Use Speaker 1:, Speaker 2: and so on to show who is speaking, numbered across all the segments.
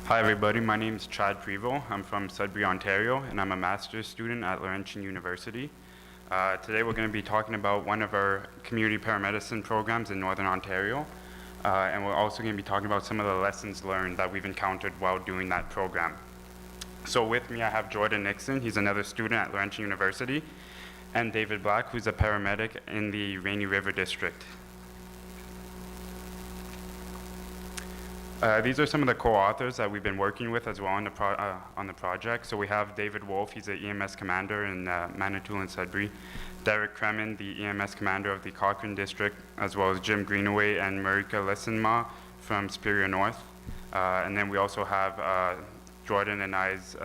Speaker 1: Hi everybody, my name is Chad Prevost. I'm from Sudbury, Ontario, and I'm a master's student at Laurentian University. Today we're going to be talking about one of our community paramedicine programs in Northern Ontario, and we're also going to be talking about some of the lessons learned that we've encountered while doing that program. So with me I have Jordan Nixon, he's another student at Laurentian University, and David Black, who's a paramedic in the Rainy River District. These are some of the co-authors that we've been working with as well on the project. So we have David Wolf, he's the EMS commander in Manitoulin Sudbury, Derek Kremen, the EMS commander of the Cochrane District, as well as Jim Greenaway and Marika Lessenma from Superior North. And then we also have Jordan and I's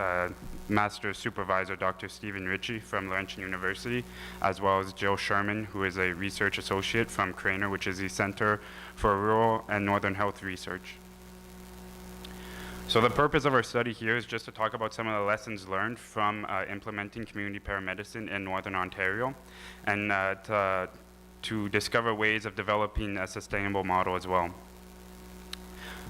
Speaker 1: master supervisor, Dr. Stephen Ritchie from Laurentian University, as well as Jill Sherman, who is a research associate from Craner, which is the Center for Rural and Northern Health Research. So the purpose of our study here is just to talk about some of the lessons learned from implementing community paramedicine in Northern Ontario, and to discover ways of developing a sustainable model as well.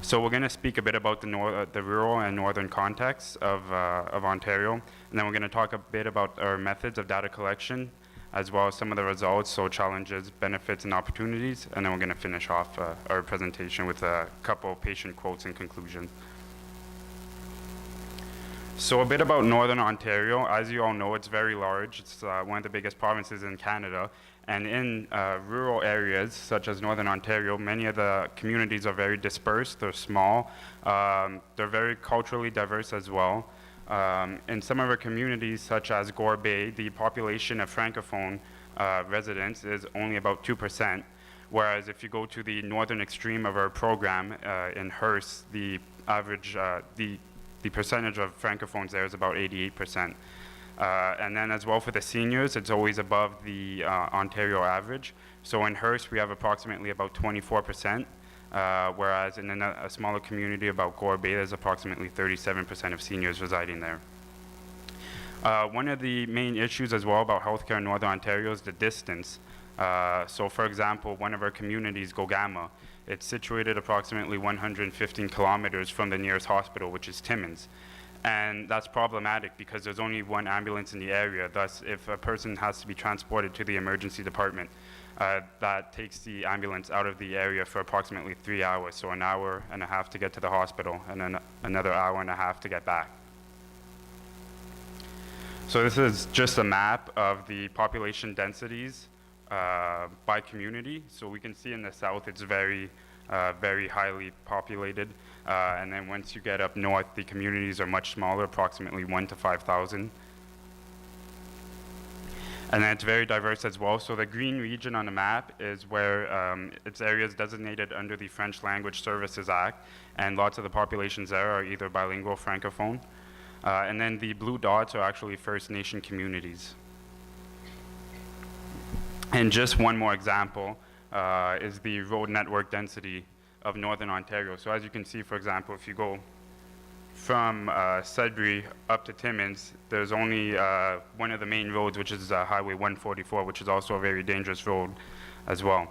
Speaker 1: So we're going to speak a bit about the rural and northern context of Ontario, and then we're going to talk a bit about our methods of data collection, as well as some of the results, so challenges, benefits, and opportunities, and then we're going to finish off our presentation with a couple patient quotes in conclusion. So a bit about Northern Ontario. As you all know, it's very large. It's one of the biggest provinces in Canada. And in rural areas, such as Northern Ontario, many of the communities are very dispersed. They're small. They're very culturally diverse as well. In some of our communities, such as Gore Bay, the population of Francophone residents is only about 2%. Whereas if you go to the northern extreme of our program in Hearst, the average, the percentage of Francophones there is about 88%. And then as well for the seniors, it's always above the Ontario average. So in Hearst, we have approximately about 24%, whereas in a smaller community about Gore Bay, there's approximately 37% of seniors residing there. One of the main issues as well about healthcare in Northern Ontario is the distance. So for example, one of our communities, Gogama, it's situated approximately 115 kilometers from the nearest hospital, which is Timmins. And that's problematic because there's only one ambulance in the area. Thus, if a person has to be transported to the emergency department, that takes the ambulance out of the area for approximately 3 hours. So an hour and a half to get to the hospital and then another hour and a half to get back. So this is just a map of the population densities by community. So we can see in the south it's very highly populated, and then once you get up north, the communities are much smaller, approximately 1 to 5,000. And then it's very diverse as well. So the green region on the map is where it's areas designated under the French Language Services Act, and lots of the populations there are either bilingual or francophone. And then the blue dots are actually First Nation communities. And just one more example is the road network density of Northern Ontario. So as you can see, for example, if you go from Sudbury up to Timmins, there's only one of the main roads, which is Highway 144, which is also a very dangerous road as well.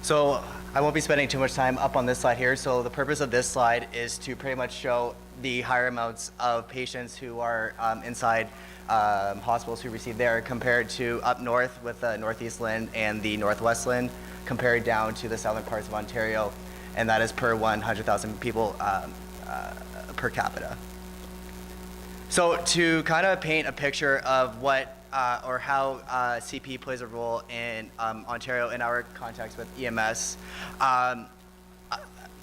Speaker 2: So I won't be spending too much time up on this slide here. So the purpose of this slide is to pretty much show the higher amounts of patients who are inside hospitals who receive there compared to up north with the Northeast Land and the Northwest Land, compared down to the southern parts of Ontario, and that is per 100,000 people per capita. So to kind of paint a picture of what or how CP plays a role in Ontario in our context with EMS.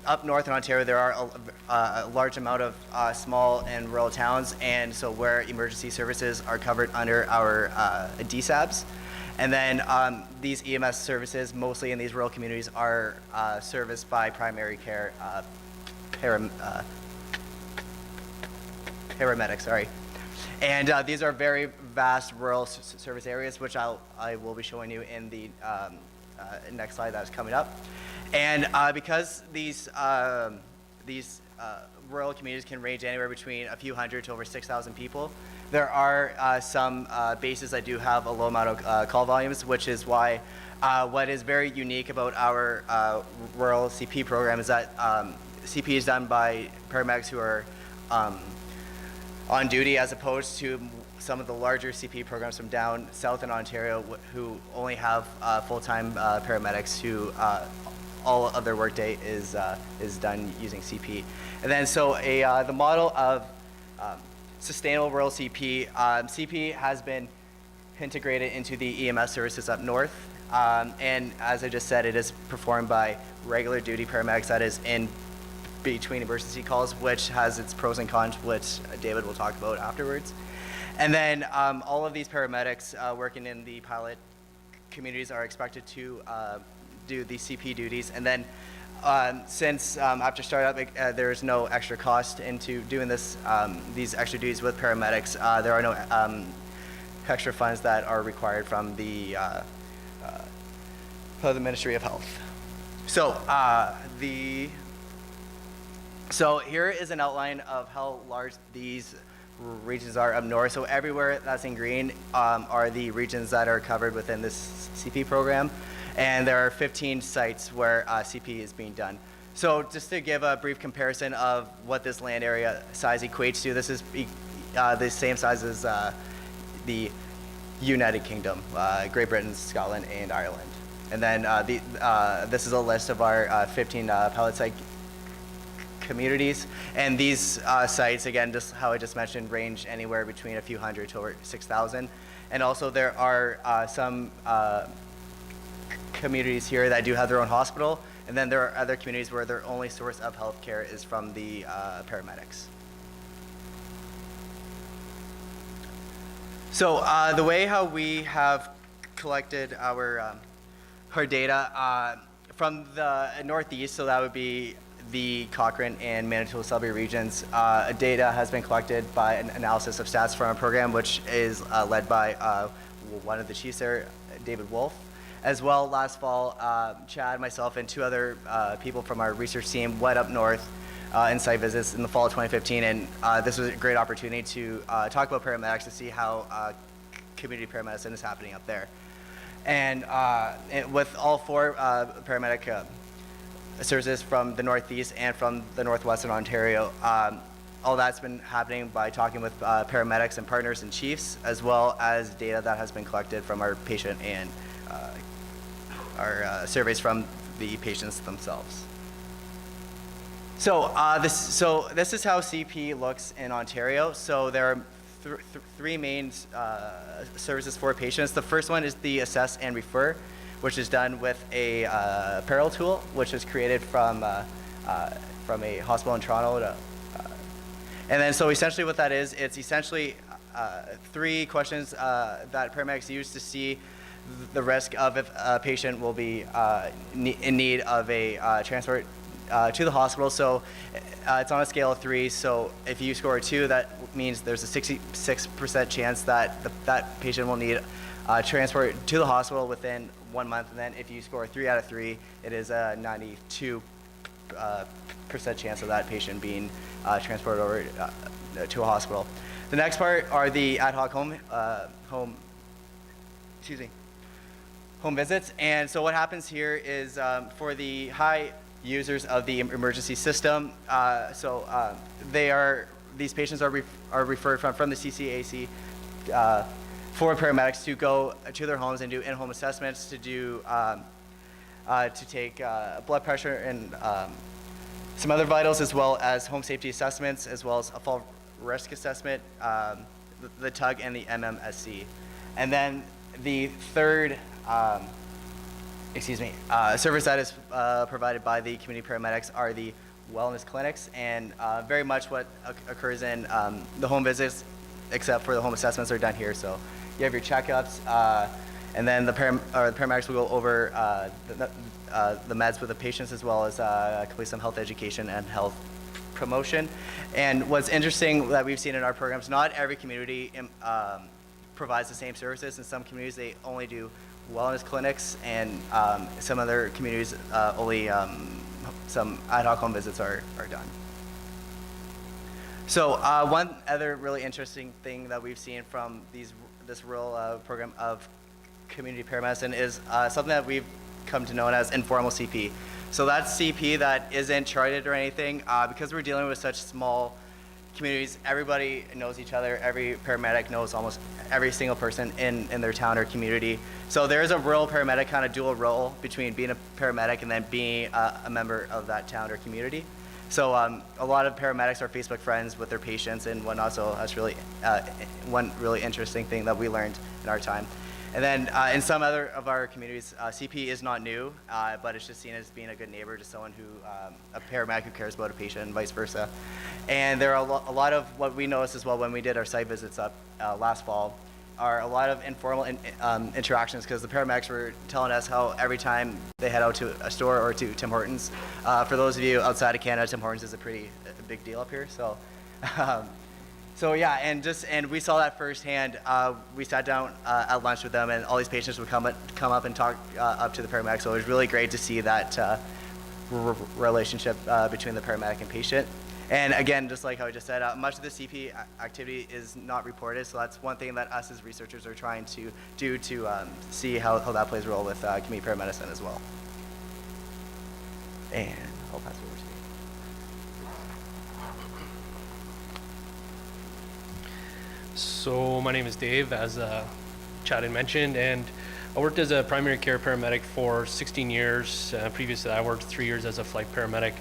Speaker 2: Up north in Ontario, there are a large amount of small and rural towns, and so where emergency services are covered under our DSABs. And then these EMS services, mostly in these rural communities, are serviced by primary care paramedics, sorry. And these are very vast rural service areas, which I will be showing you in the next slide that's coming up. And because these rural communities can range anywhere between a few hundred to over 6,000 people, there are some bases that do have a low amount of call volumes, which is why what is very unique about our rural CP program is that CP is done by paramedics who are on duty, as opposed to some of the larger CP programs from down south in Ontario who only have full-time paramedics who all of their workday is done using CP. And then so the model of sustainable rural CP, CP has been integrated into the EMS services up north. And as I just said, it is performed by regular duty paramedics, that is in between emergency calls, which has its pros and cons, which David will talk about afterwards. And then all of these paramedics working in the pilot communities are expected to do the CP duties. And then since after startup, there is no extra cost into doing this, these extra duties with paramedics, there are no extra funds that are required from the Ministry of Health. So here is an outline of how large these regions are up north. So everywhere that's in green are the regions that are covered within this CP program. And there are 15 sites where CP is being done. So just to give a brief comparison of what this land area size equates to, this is the same size as the United Kingdom, Great Britain, Scotland, and Ireland. And then this is a list of our 15 pilot site communities. And these sites, again, just how I just mentioned, range anywhere between a few hundred to over 6,000. And also there are some communities here that do have their own hospital. And then there are other communities where their only source of healthcare is from the paramedics. So the way how we have collected our data from the northeast, so that would be the Cochrane and Manitoba Sudbury regions, data has been collected by an analysis of stats from our program, which is led by one of the chiefs there, David Wolf. As well, last fall, Chad, myself, and two other people from our research team went up north in site visits in the fall of 2015, and this was a great opportunity to talk about paramedics, to see how community paramedicine is happening up there. And with all four paramedic services from the Northeast and from the Northwestern Ontario, all that's been happening by talking with paramedics and partners and chiefs, as well as data that has been collected from our patient and our surveys from the patients themselves. So this is how CP looks in Ontario. So there are three main services for patients. The first one is the assess and refer, which is done with a parallel tool, which was created from a hospital in Toronto. And then so essentially what that is, it's essentially 3 questions that paramedics use to see the risk of if a patient will be in need of a transport to the hospital. So it's on a scale of 3. So if you score a 2, that means there's a 66% chance that that patient will need transport to the hospital within 1 month. And then if you score a 3 out of 3, it is a 92% chance of that patient being transported over to a hospital. The next part are the ad hoc home visits. And so what happens here is for the high users of the emergency system, these patients are referred from the CCAC for paramedics to go to their homes and do in-home assessments, to do to take blood pressure and some other vitals, as well as home safety assessments, as well as a fall risk assessment, the TUG and the MMSC. And then the third service that is provided by the community paramedics are the wellness clinics, and very much what occurs in the home visits, except for the home assessments, are done here. So you have your checkups, and then the paramedics will go over the meds with the patients, as well as complete some health education and health promotion. And what's interesting that we've seen in our programs, not every community provides the same services. In some communities, they only do wellness clinics, and some other communities only some ad hoc home visits are done. So one other really interesting thing that we've seen from this rural program of community paramedicine is something that we've come to know as informal CP. So that's CP that isn't charted or anything. Because we're dealing with such small communities, everybody knows each other. Every paramedic knows almost every single person in their town or community. So there's a rural paramedic kind of dual role between being a paramedic and then being a member of that town or community. So a lot of paramedics are Facebook friends with their patients and whatnot, so that's really one really interesting thing that we learned in our time. And then in some other of our communities, CP is not new, but it's just seen as being a good neighbor to someone who, a paramedic who cares about a patient and vice versa. And there are a lot of what we noticed as well when we did our site visits up last fall, are a lot of informal interactions, because the paramedics were telling us how every time they head out to a store or to Tim Hortons, for those of you outside of Canada, Tim Hortons is a big deal up here. So, so yeah, and we saw that firsthand. We sat down at lunch with them, and all these patients would come up and talk up to the paramedic. So it was really great to see that relationship between the paramedic and patient. And again, just like how I just said, much of the CP activity is not reported, so that's one thing that us as researchers are trying to do to see how that plays a role with community paramedicine as well. And I'll pass it over to you.
Speaker 3: So my name is Dave, as Chad had mentioned, and I worked as a primary care paramedic for 16 years. Previous to that, I worked 3 years as a flight paramedic.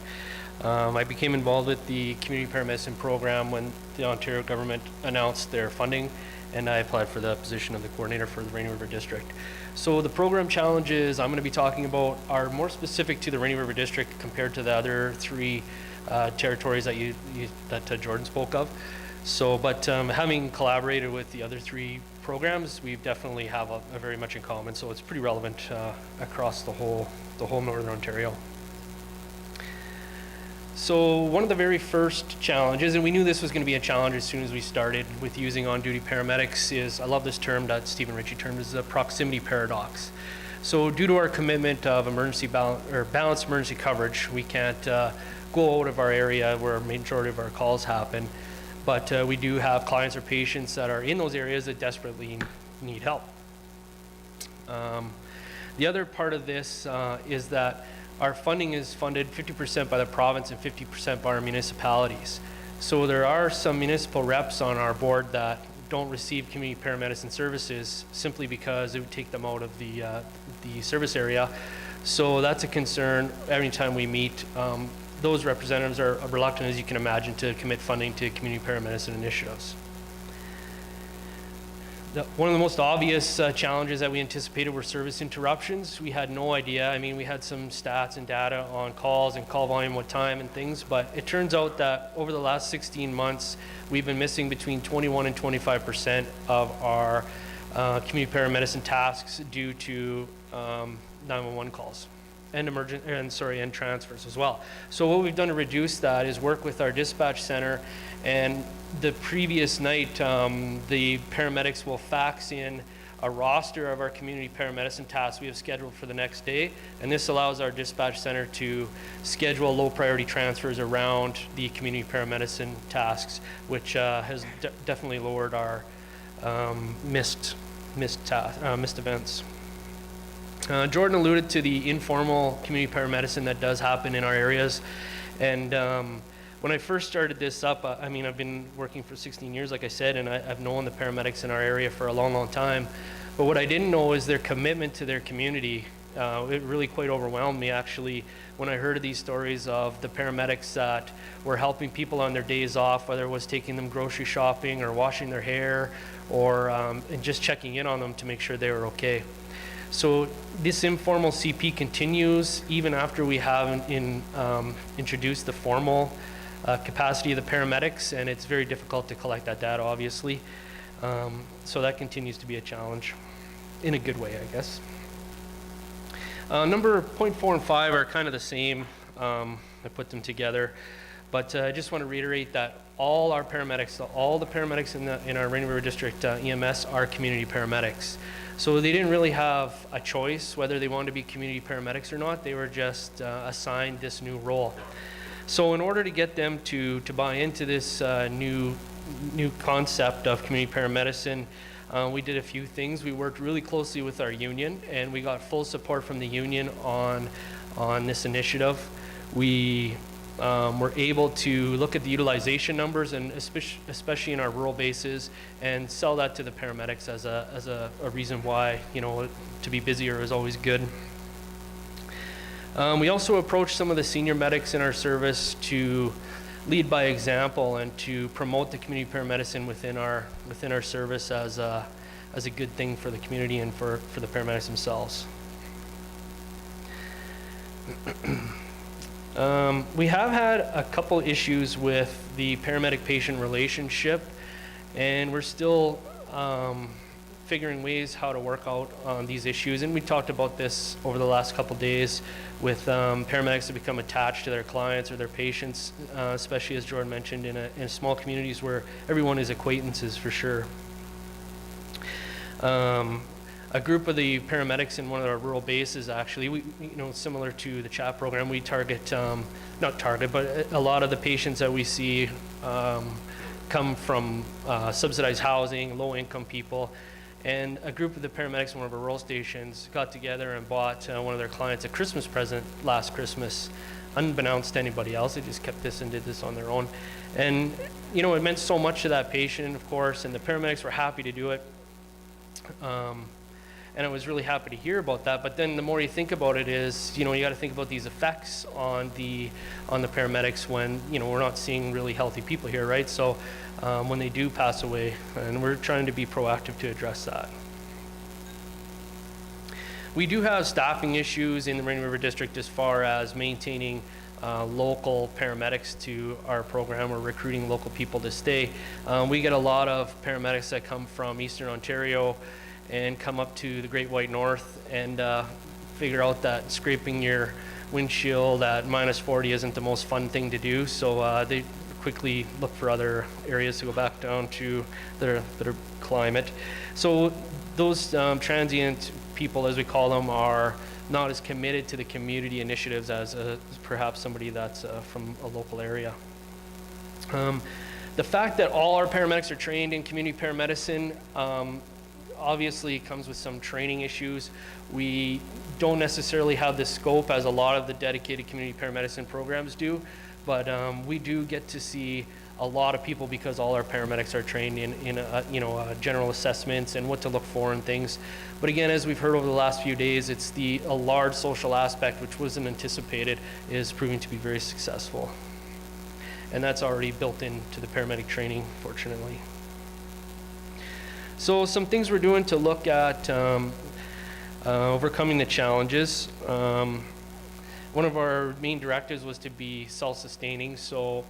Speaker 3: I became involved with the community paramedicine program when the Ontario government announced their funding, and I applied for the position of the coordinator for the Rainy River District. So the program challenges I'm going to be talking about are more specific to the Rainy River District compared to the other three territories that Jordan spoke of. So, but having collaborated with the other three programs, we definitely have a very much in common. So it's pretty relevant across the whole Northern Ontario. So one of the very first challenges, and we knew this was going to be a challenge as soon as we started with using on-duty paramedics, is, I love this term that Stephen Ritchie termed, is the proximity paradox. So due to our commitment of balanced emergency coverage, we can't go out of our area where a majority of our calls happen, but we do have clients or patients that are in those areas that desperately need help. The other part of this is that our funding is funded 50% by the province and 50% by our municipalities. So there are some municipal reps on our board that don't receive community paramedicine services simply because it would take them out of the service area. So that's a concern every time we meet. Those representatives are reluctant, as you can imagine, to commit funding to community paramedicine initiatives. One of the most obvious challenges that we anticipated were service interruptions. We had no idea. I mean, we had some stats and data on calls and call volume, what time and things, but it turns out that over the last 16 months, we've been missing between 21 and 25% of our community paramedicine tasks due to 911 calls and transfers as well. So what we've done to reduce that is work with our dispatch center, and the previous night, the paramedics will fax in a roster of our community paramedicine tasks we have scheduled for the next day, and this allows our dispatch center to schedule low priority transfers around the community paramedicine tasks, which has definitely lowered our missed events. Jordan alluded to the informal community paramedicine that does happen in our areas, and when I first started this up, I mean, I've been working for 16 years, like I said, and I've known the paramedics in our area for a long, long time. But what I didn't know is their commitment to their community. It really quite overwhelmed me, actually, when I heard of these stories of the paramedics that were helping people on their days off, whether it was taking them grocery shopping or washing their hair, or and just checking in on them to make sure they were okay. So this informal CP continues even after we have introduced the formal capacity of the paramedics, and it's very difficult to collect that data, obviously. So that continues to be a challenge in a good way, I guess. Number 0.4 and 5 are kind of the same. I put them together, but I just want to reiterate that all the paramedics in our Rainy River District EMS are community paramedics. So they didn't really have a choice whether they wanted to be community paramedics or not. They were just assigned this new role. So in order to get them to buy into this new concept of community paramedicine, we did a few things. We worked really closely with our union, and we got full support from the union on this initiative. We were able to look at the utilization numbers, and especially in our rural bases, and sell that to the paramedics as a reason why, you know, to be busier is always good. We also approached some of the senior medics in our service to lead by example and to promote the community paramedicine within our service as a good thing for the community and for the paramedics themselves. We have had a couple issues with the paramedic-patient relationship, and we're still figuring ways how to work out on these issues. And we talked about this over the last couple days with paramedics that become attached to their clients or their patients, especially as Jordan mentioned, in small communities where everyone is acquaintances for sure. A group of the paramedics in one of our rural bases, actually, we, you know, similar to the CHAP program, we target, not target, but a lot of the patients that we see come from subsidized housing, low-income people. And a group of the paramedics in one of our rural stations got together and bought one of their clients a Christmas present last Christmas, unbeknownst to anybody else. They just kept this and did this on their own. And, you know, it meant so much to that patient, of course, and the paramedics were happy to do it. And I was really happy to hear about that. But then the more you think about it is, you know, you got to think about these effects on the paramedics when, you know, we're not seeing really healthy people here, right? So when they do pass away, and we're trying to be proactive to address that. We do have staffing issues in the Rainy River District as far as maintaining local paramedics to our program. We're recruiting local people to stay. We get a lot of paramedics that come from Eastern Ontario and come up to the Great White North and figure out that scraping your windshield at -40 isn't the most fun thing to do. So they quickly look for other areas to go back down to their climate. So those transient people, as we call them, are not as committed to the community initiatives as perhaps somebody that's from a local area. The fact that all our paramedics are trained in community paramedicine obviously comes with some training issues. We don't necessarily have the scope as a lot of the dedicated community paramedicine programs do, but we do get to see a lot of people because all our paramedics are trained in general assessments and what to look for and things. But again, as we've heard over the last few days, it's a large social aspect which wasn't anticipated is proving to be very successful. And that's already built into the paramedic training, fortunately. So some things we're doing to look at overcoming the challenges. One of our main directives was to be self-sustaining. So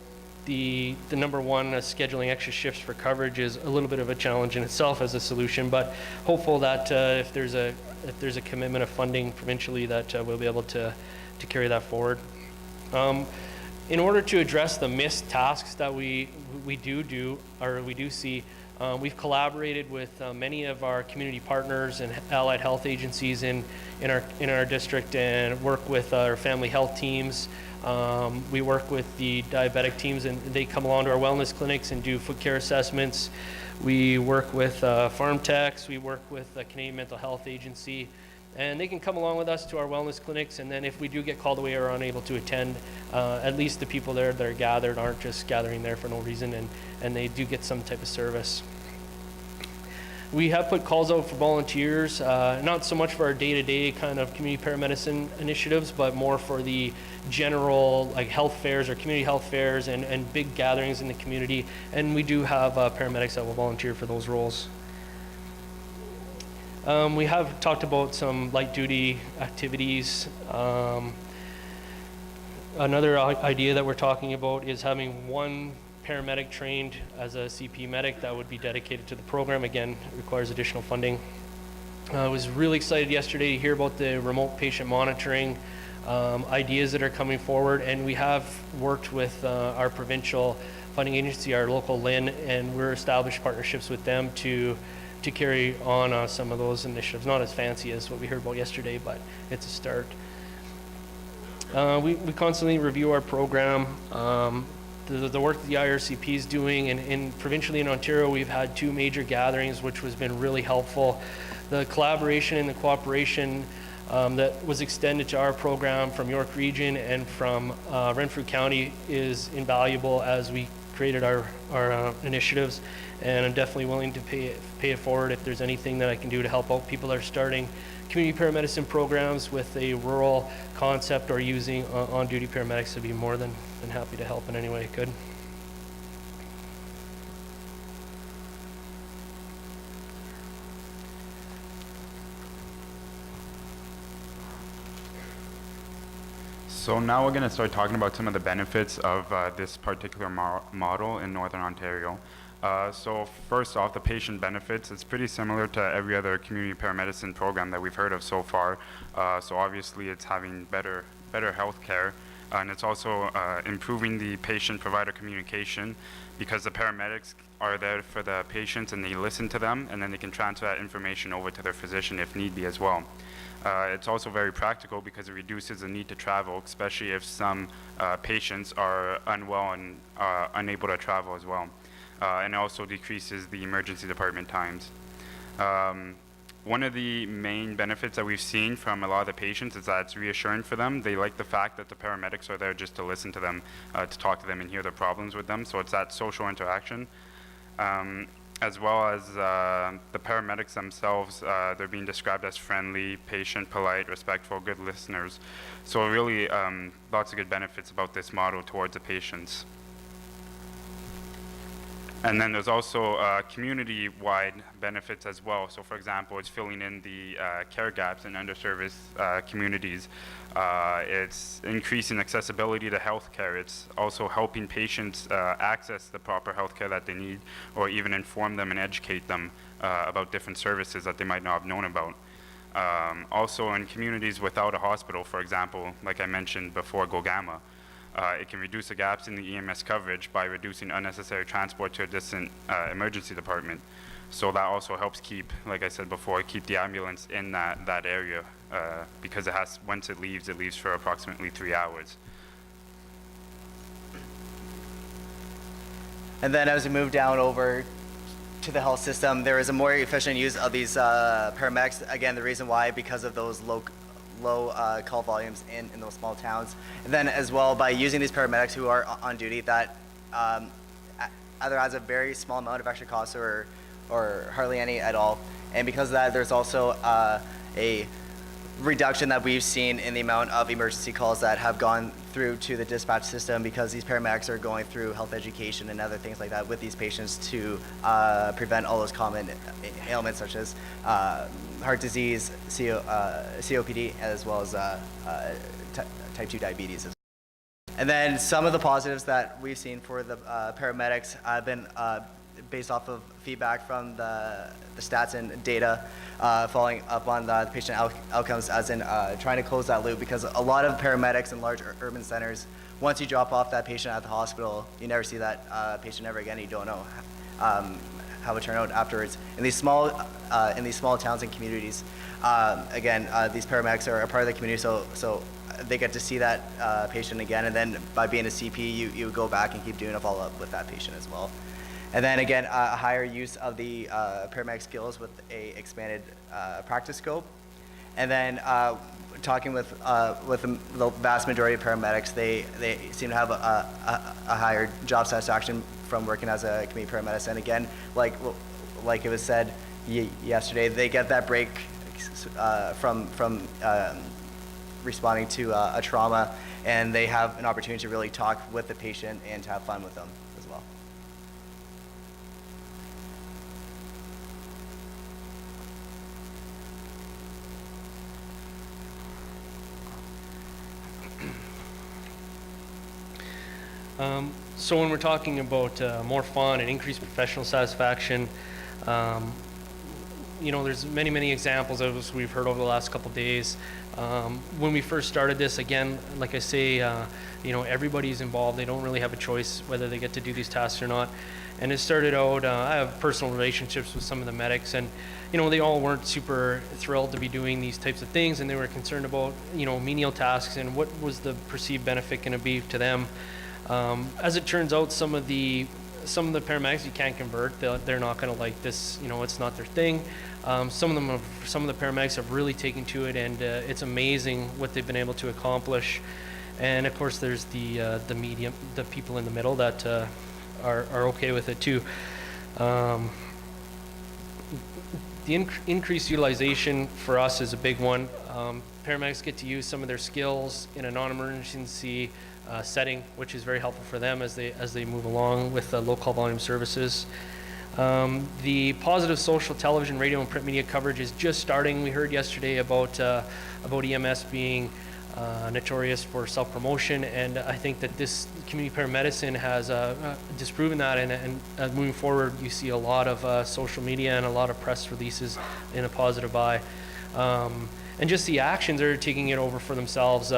Speaker 3: the number one, scheduling extra shifts for coverage is a little bit of a challenge in itself as a solution, but hopeful that if there's a commitment of funding provincially that we'll be able to carry that forward. In order to address the missed tasks that we do see, we've collaborated with many of our community partners and allied health agencies in our district and work with our family health teams. We work with the diabetic teams, and they come along to our wellness clinics and do foot care assessments. We work with farm techs. We work with the Canadian Mental Health Agency, and they can come along with us to our wellness clinics. And then if we do get called away or unable to attend, at least the people there that are gathered aren't just gathering there for no reason, and they do get some type of service. We have put calls out for volunteers, not so much for our day-to-day kind of community paramedicine initiatives, but more for the general like health fairs or community health fairs and big gatherings in the community. And we do have paramedics that will volunteer for those roles. We have talked about some light duty activities. Another idea that we're talking about is having one paramedic trained as a CP medic that would be dedicated to the program. Again, it requires additional funding. I was really excited yesterday to hear about the remote patient monitoring ideas that are coming forward, and we have worked with our provincial funding agency, our local LIN, and we're established partnerships with them to carry on some of those initiatives. Not as fancy as what we heard about yesterday, but it's a start. We constantly review our program. The work that the IRCP is doing, and provincially in Ontario, we've had 2 major gatherings, which has been really helpful. The collaboration and the cooperation that was extended to our program from York Region and from Renfrew County is invaluable as we created our initiatives, and I'm definitely willing to pay it forward if there's anything that I can do to help out people that are starting community paramedicine programs with a rural concept or using on-duty paramedics. To be more than happy to help in any way I could.
Speaker 1: So now we're going to start talking about some of the benefits of this particular model in Northern Ontario. So first off, the patient benefits. It's pretty similar to every other community paramedicine program that we've heard of so far. So obviously it's having better health care, and it's also improving the patient-provider communication, because the paramedics are there for the patients and they listen to them, and then they can transfer that information over to their physician if need be as well. It's also very practical because it reduces the need to travel, especially if some patients are unwell and unable to travel as well. And also decreases the emergency department times. One of the main benefits that we've seen from a lot of the patients is that it's reassuring for them. They like the fact that the paramedics are there just to listen to them, to talk to them and hear their problems with them. So it's that social interaction. As well as the paramedics themselves, they're being described as friendly, patient, polite, respectful, good listeners. So really lots of good benefits about this model towards the patients. And then there's also community-wide benefits as well. So for example, it's filling in the care gaps in underserviced communities. It's increasing accessibility to healthcare. It's also helping patients access the proper healthcare that they need, or even inform them and educate them about different services that they might not have known about. Also in communities without a hospital, for example, like I mentioned before, GoGamma, it can reduce the gaps in the EMS coverage by reducing unnecessary transport to a distant emergency department. So that also helps keep, like I said before, keep the ambulance in that area, because once it leaves for approximately 3 hours.
Speaker 2: And then as we move down over to the health system, there is a more efficient use of these paramedics. Again, the reason why, because of those low call volumes in those small towns. And then as well, by using these paramedics who are on duty, that either has a very small amount of extra costs or hardly any at all. And because of that, there's also a reduction that we've seen in the amount of emergency calls that have gone through to the dispatch system, because these paramedics are going through health education and other things like that with these patients to prevent all those common ailments such as heart disease, COPD, as well as type 2 diabetes. And then some of the positives that we've seen for the paramedics have been based off of feedback from the stats and data, following up on the patient outcomes, as in trying to close that loop, because a lot of paramedics in large urban centers, once you drop off that patient at the hospital, you never see that patient ever again. You don't know how it turned out afterwards. In these small towns and communities, again, these paramedics are a part of the community, so they get to see that patient again, and then by being a CP, you go back and keep doing a follow-up with that patient as well. And then again, a higher use of the paramedic skills with a expanded practice scope. And then talking with the vast majority of paramedics, they seem to have a higher job satisfaction from working as a community paramedic. And again, like it was said yesterday, they get that break from responding to a trauma, and they have an opportunity to really talk with the patient and to have fun with them as well.
Speaker 3: So when we're talking about more fun and increased professional satisfaction, there's many examples of this we've heard over the last couple days. When we first started this, again, like I say, everybody's involved. They don't really have a choice whether they get to do these tasks or not. And it started out, I have personal relationships with some of the medics, and they all weren't super thrilled to be doing these types of things, and they were concerned about menial tasks and what was the perceived benefit going to be to them. As it turns out, some of the paramedics you can't convert. They're not going to like this. It's not their thing. Some of the paramedics have really taken to it, and it's amazing what they've been able to accomplish. And of course, there's the people in the middle that are okay with it too. The increased utilization for us is a big one. Paramedics get to use some of their skills in a non-emergency setting, which is very helpful for them as they move along with low call volume services. The positive social, television, radio, and print media coverage is just starting. We heard yesterday about EMS being notorious for self-promotion, and I think that this community paramedicine has disproven that, and moving forward you see a lot of social media and a lot of press releases in a positive eye. And just the actions are taking it over for themselves.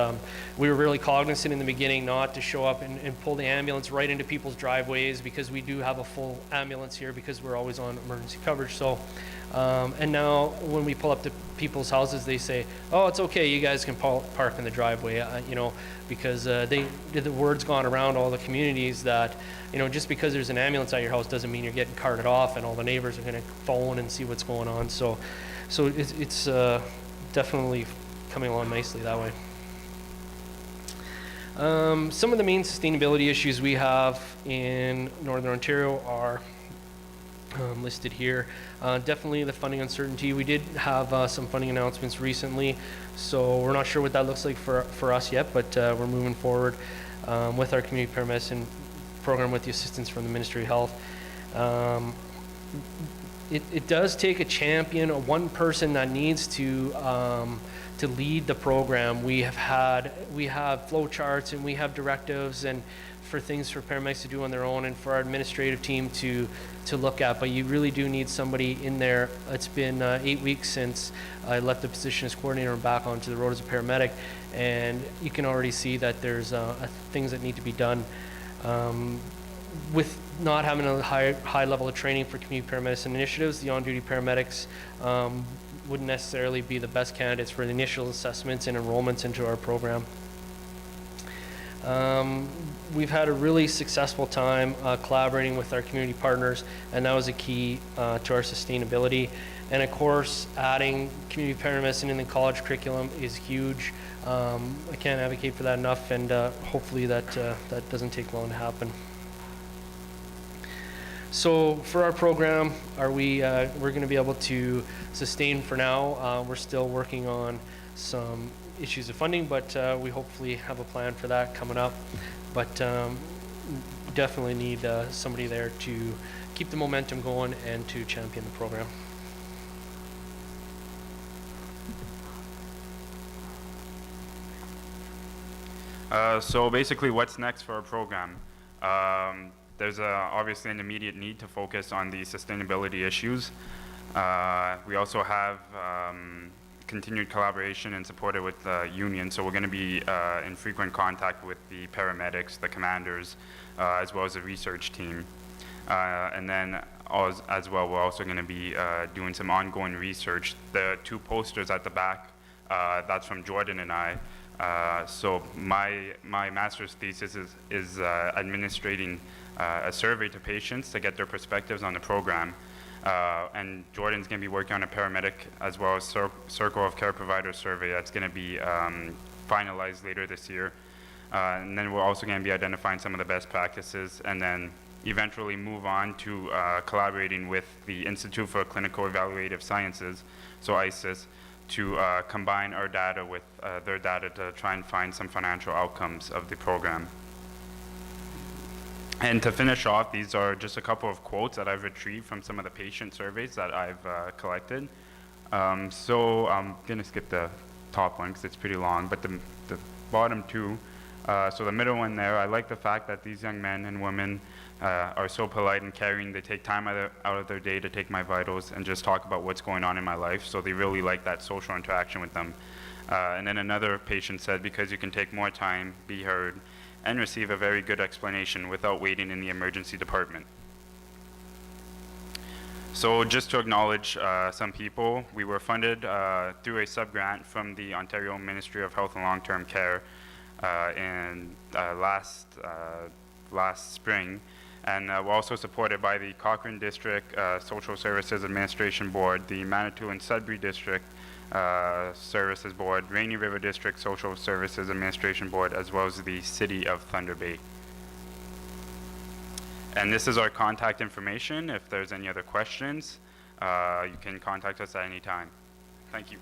Speaker 3: We were really cognizant in the beginning not to show up and pull the ambulance right into people's driveways, because we do have a full ambulance here because we're always on emergency coverage. So, and now when we pull up to people's houses, they say, "Oh, it's okay, you guys can park in the driveway," because the word's gone around all the communities that, just because there's an ambulance at your house doesn't mean you're getting carted off, and all the neighbors are going to phone and see what's going on. So it's definitely coming along nicely that way. Some of the main sustainability issues we have in Northern Ontario are listed here. Definitely the funding uncertainty. We did have some funding announcements recently, so we're not sure what that looks like for us yet, but we're moving forward with our community paramedicine program with the assistance from the Ministry of Health. It does take a champion, one person that needs to lead the program. We have flow charts, and we have directives and for things for paramedics to do on their own, and for our administrative team to look at. But you really do need somebody in there. It's been 8 weeks since I left the position as coordinator and back onto the road as a paramedic, and you can already see that there's things that need to be done. With not having a high level of training for community paramedicine initiatives, the on-duty paramedics wouldn't necessarily be the best candidates for the initial assessments and enrollments into our program. We've had a really successful time collaborating with our community partners, and that was a key to our sustainability. And of course, adding community paramedicine in the college curriculum is huge. I can't advocate for that enough, and hopefully that doesn't take long to happen. So for our program, we're going to be able to sustain for now. We're still working on some issues of funding, but we hopefully have a plan for that coming up. But definitely need somebody there to keep the momentum going and to champion the program.
Speaker 1: So basically, what's next for our program? There's obviously an immediate need to focus on the sustainability issues. We also have continued collaboration and support with the union, so we're going to be in frequent contact with the paramedics, the commanders, as well as the research team. And then as well, we're also going to be doing some ongoing research. The two posters at the back, that's from Jordan and I. So my master's thesis is administrating a survey to patients to get their perspectives on the program. And Jordan's going to be working on a paramedic as well as circle of care provider survey that's going to be finalized later this year. And then we're also going to be identifying some of the best practices, and then eventually move on to collaborating with the Institute for Clinical Evaluative Sciences, so ISIS, to combine our data with their data to try and find some financial outcomes of the program. And to finish off, these are just a couple of quotes that I've retrieved from some of the patient surveys that I've collected. So I'm going to skip the top one because it's pretty long, but the bottom two, So the middle one there, I like the fact that these young men and women are so polite and caring. They take time out of their day to take my vitals and just talk about what's going on in my life. So they really like that social interaction with them. And then another patient said, because you can take more time, be heard, and receive a very good explanation without waiting in the emergency department. So just to acknowledge some people, we were funded through a sub-grant from the Ontario Ministry of Health and Long-Term Care last spring, and we're also supported by the Cochrane District Social Services Administration Board, the Manitou and Sudbury District Services Board, Rainy River District Social Services Administration Board, as well as the City of Thunder Bay. And this is our contact information. If there's any other questions, you can contact us at any time. Thank you.